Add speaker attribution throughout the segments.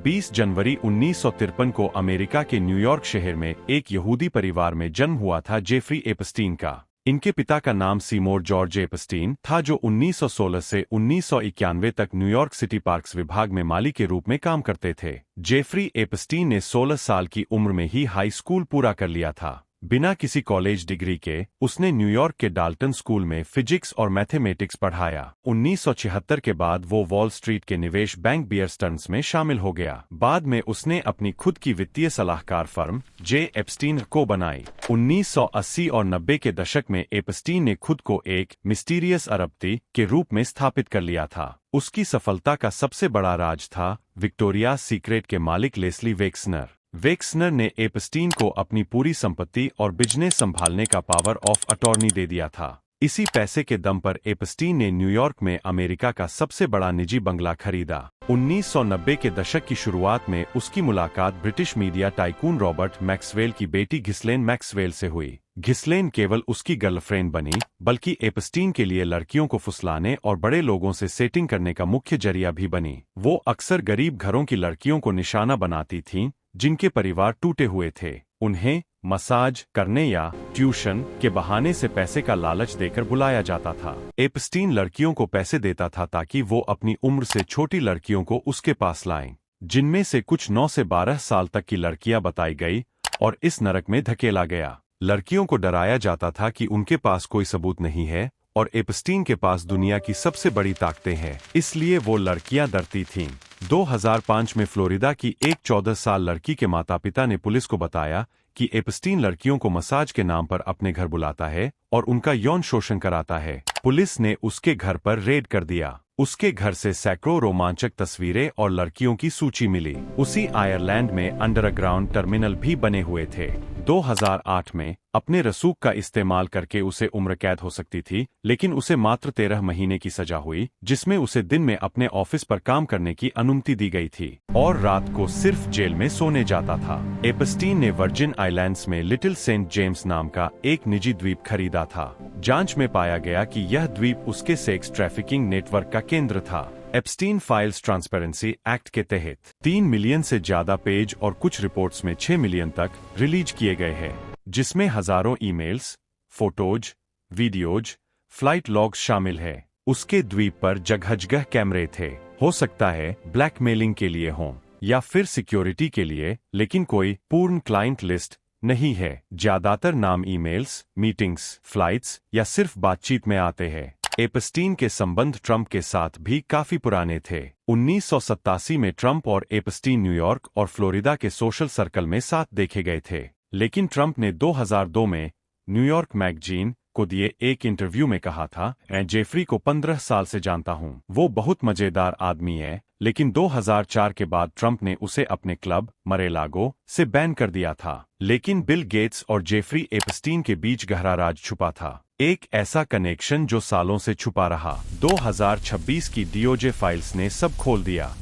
Speaker 1: 20 जनवरी 1953 को अमेरिका के न्यूयॉर्क शहर में एक यहूदी परिवार में जन्म हुआ था जेफरी एपस्टीन का। इनके पिता का नाम सीमोर जॉर्ज एपस्टीन था, जो 1916 से 1991 तक न्यूयॉर्क सिटी पार्क्स विभाग में माली के रूप में काम करते थे। जेफरी एपस्टीन ने 16 साल की उम्र में ही हाई स्कूल पूरा कर लिया था। बिना किसी कॉलेज डिग्री के उसने न्यूयॉर्क के डाल्टन स्कूल में फिजिक्स और मैथमेटिक्स पढ़ाया। 1976 के बाद वो वॉल स्ट्रीट के निवेश बैंक बियर स्टर्न्स में शामिल हो गया। बाद में उसने अपनी खुद की वित्तीय सलाहकार फर्म जे एपस्टीन को बनाई। 1980 और 90 के दशक में एपस्टीन ने खुद को एक मिस्टीरियस अरबपति के रूप में स्थापित कर लिया था। उसकी सफलता का सबसे बड़ा राज था विक्टोरियाज सीक्रेट के मालिक लेस्ली वेक्सनर। वेक्सनर ने एपस्टीन को अपनी पूरी संपत्ति और बिजनेस संभालने का पावर ऑफ अटॉर्नी दे दिया था। इसी पैसे के दम पर एपस्टीन ने न्यूयॉर्क में अमेरिका का सबसे बड़ा निजी बंगला खरीदा। 1990 के दशक की शुरुआत में उसकी मुलाकात British media tycoon Robert Maxwell की बेटी घिस्लेन मैक्सवेल से हुई। घिस्लेन केवल उसकी गर्लफ्रेंड बनी, बल्कि एपस्टीन के लिए लड़कियों को फुसलाने और बड़े लोगों से सेटिंग करने का मुख्य जरिया भी बनी। वो अक्सर गरीब घरों की लड़कियों को निशाना बनाती थीं, जिनके परिवार टूटे हुए थे। उन्हें मसाज करने या ट्यूशन के बहाने से पैसे का लालच देकर बुलाया जाता था। एपस्टीन लड़कियों को पैसे देता था ताकि वो अपनी उम्र से छोटी लड़कियों को उसके पास लाएं, जिनमें से कुछ 9 से 12 साल तक की लड़कियां बताई गई और इस नरक में धकेला गया। लड़कियों को डराया जाता था कि उनके पास कोई सबूत नहीं है और एपस्टीन के पास दुनिया की सबसे बड़ी ताकतें हैं, इसलिए वो लड़कियां डरती थीं। 2005 में फ्लोरिडा की एक 14 साल लड़की के माता पिता ने पुलिस को बताया कि एपस्टीन लड़कियों को मसाज के नाम पर अपने घर बुलाता है और उनका यौन शोषण कराता है। पुलिस ने उसके घर पर रेड कर दिया। उसके घर से सैकड़ों रोमांचक तस्वीरें और लड़कियों की सूची मिली। उसी आयरलैंड में अंडरग्राउंड टर्मिनल भी बने हुए थे। 2008 में अपने रसूख का इस्तेमाल करके उसे उम्र कैद हो सकती थी, लेकिन उसे मात्र 13 महीने की सजा हुई, जिसमें उसे दिन में अपने ऑफिस पर काम करने की अनुमति दी गई थी और रात को सिर्फ जेल में सोने जाता था। एपस्टीन ने वर्जिन आइलैंड्स में लिटिल सेंट जेम्स नाम का एक निजी द्वीप खरीदा था। जांच में पाया गया कि यह द्वीप उसके सेक्स ट्रैफिकिंग नेटवर्क का केंद्र था। एप्स्टीन फाइल्स ट्रांसपेरेंसी एक्ट के तहत 3 मिलियन से ज्यादा पेज और कुछ रिपोर्ट्स में 6 मिलियन तक रिलीज किए गए हैं, जिसमें हजारों emails, photos, videos, flight logs शामिल है। उसके द्वीप पर जगह-जगह कैमरे थे। हो सकता है ब्लैकमेलिंग के लिए हों या फिर सिक्योरिटी के लिए, लेकिन कोई पूर्ण क्लाइंट लिस्ट नहीं है। ज्यादातर नाम ईमेल्स, मीटिंग्स, फ्लाइट्स या सिर्फ बातचीत में आते हैं। एपस्टीन के संबंध ट्रंप के साथ भी काफी पुराने थे। 1987 में ट्रंप और एपस्टीन न्यूयॉर्क और फ्लोरिडा के सोशल सर्कल में साथ देखे गए थे, लेकिन ट्रंप ने 2002 में न्यूयॉर्क मैगजीन को दिए एक इंटरव्यू में कहा था, मैं जेफरी को 15 साल से जानता हूं, वो बहुत मजेदार आदमी है। लेकिन 2004 के बाद ट्रंप ने उसे अपने क्लब मरेलागो से बैन कर दिया था। लेकिन बिल गेट्स और जेफरी एपस्टीन के बीच गहरा राज छुपा था, एक ऐसा कनेक्शन जो सालों से छुपा रहा। 2026 की डीओजे फाइल्स ने सब खोल दिया।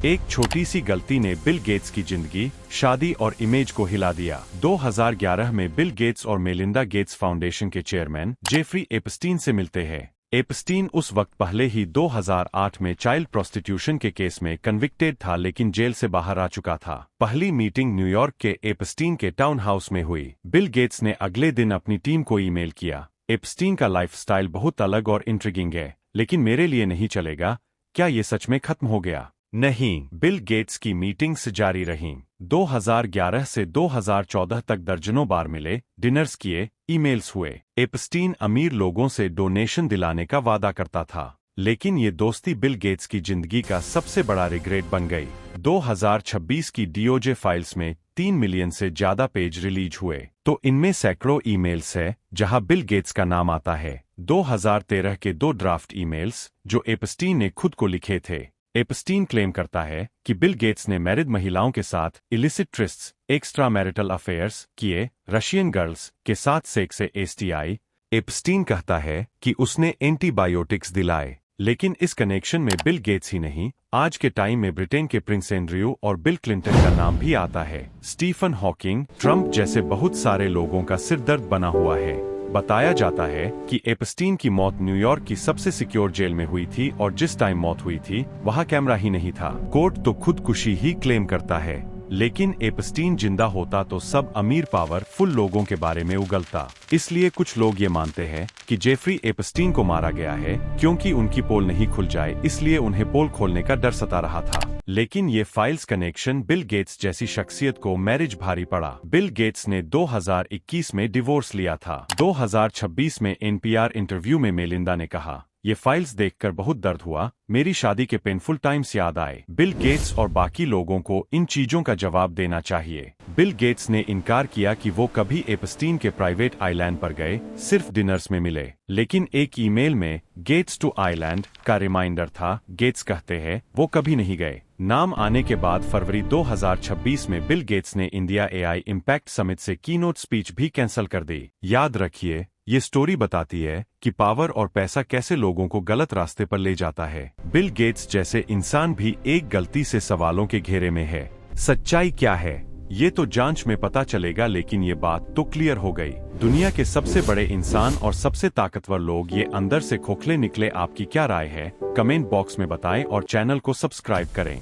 Speaker 1: एक छोटी सी गलती ने बिल गेट्स की जिंदगी, शादी और इमेज को हिला दिया। 2011 में बिल गेट्स और मेलिंडा गेट्स फाउंडेशन के चेयरमैन जेफरी एपस्टीन से मिलते हैं। एपस्टीन उस वक्त पहले ही 2008 में चाइल्ड प्रोस्टिट्यूशन के केस में कन्विक्टेड था, लेकिन जेल से बाहर आ चुका था। पहली मीटिंग न्यूयॉर्क के एपस्टीन के टाउन हाउस में हुई। बिल गेट्स ने अगले दिन अपनी टीम को ईमेल किया, एपस्टीन का लाइफस्टाइल बहुत अलग और इंट्रिगिंग है, लेकिन मेरे लिए नहीं चलेगा। क्या ये सच में खत्म हो गया? नहीं। बिल गेट्स की मीटिंग्स जारी रहीं। 2011 से 2014 तक दर्जनों बार मिले, डिनर्स किए, ईमेल्स हुए। एपस्टीन अमीर लोगों से डोनेशन दिलाने का वादा करता था, लेकिन ये दोस्ती बिल गेट्स की जिंदगी का सबसे बड़ा रिग्रेट बन गई। 2026 की डीओजे फाइल्स में 3 मिलियन से ज्यादा पेज रिलीज हुए, तो इनमें सैकड़ों ईमेल्स है जहां बिल गेट्स का नाम आता है। 2013 के 2 ड्राफ्ट ईमेल्स जो एपस्टीन ने खुद को लिखे थे। एपस्टीन क्लेम करता है कि बिल गेट्स ने मैरिड महिलाओं के साथ इलिसिट ट्रिस्ट्स, एक्स्ट्रा मैरिटल अफेयर्स किए, रशियन गर्ल्स के साथ सेक्स से एसटीआई। एपस्टीन कहता है कि उसने एंटीबायोटिक्स दिलाए, लेकिन इस कनेक्शन में बिल गेट्स ही नहीं, आज के टाइम में ब्रिटेन के प्रिंस एंड्रयू और बिल क्लिंटन का नाम भी आता है। स्टीफन हॉकिंग, ट्रंप जैसे बहुत सारे लोगों का सिरदर्द बना हुआ है। बताया जाता है कि एपस्टीन की मौत न्यूयॉर्क की सबसे सिक्योर जेल में हुई थी और जिस टाइम मौत हुई थी वहाँ कैमरा ही नहीं था। कोर्ट तो खुदकुशी ही क्लेम करता है, लेकिन एपस्टीन जिंदा होता तो सब अमीर पावरफुल लोगों के बारे में उगलता। इसलिए कुछ लोग ये मानते हैं कि जेफरी एपस्टीन को मारा गया है क्योंकि उनकी पोल नहीं खुल जाए, इसलिए उन्हें पोल खोलने का डर सता रहा था। लेकिन ये फाइल्स कनेक्शन बिल गेट्स जैसी शख्सियत को मैरिज भारी पड़ा। बिल गेट्स ने 2021 में डिवोर्स लिया था। 2026 में एनपीआर इंटरव्यू में मेलिंडा ने कहा, ये फाइल्स देखकर बहुत दर्द हुआ, मेरी शादी के पेनफुल टाइम्स याद आए। बिल गेट्स और बाकी लोगों को इन चीजों का जवाब देना चाहिए। बिल गेट्स ने इनकार किया कि वो कभी एपस्टीन के प्राइवेट आइलैंड पर गए, सिर्फ डिनर्स में मिले। लेकिन एक ईमेल में गेट्स टू आइलैंड का रिमाइंडर था। गेट्स कहते हैं वो कभी नहीं गए। नाम आने के बाद फरवरी 2026 में बिल गेट्स ने इंडिया एआई इम्पैक्ट समिट से कीनोट स्पीच भी कैंसिल कर दी। याद रखिए, ये स्टोरी बताती है कि पावर और पैसा कैसे लोगों को गलत रास्ते पर ले जाता है। बिल गेट्स जैसे इंसान भी एक गलती से सवालों के घेरे में है। सच्चाई क्या है ये तो जांच में पता चलेगा, लेकिन ये बात तो क्लियर हो गई। दुनिया के सबसे बड़े इंसान और सबसे ताकतवर लोग ये अंदर से खोखले निकले। आपकी क्या राय है? कमेंट बॉक्स में बताएं और चैनल को सब्सक्राइब करें।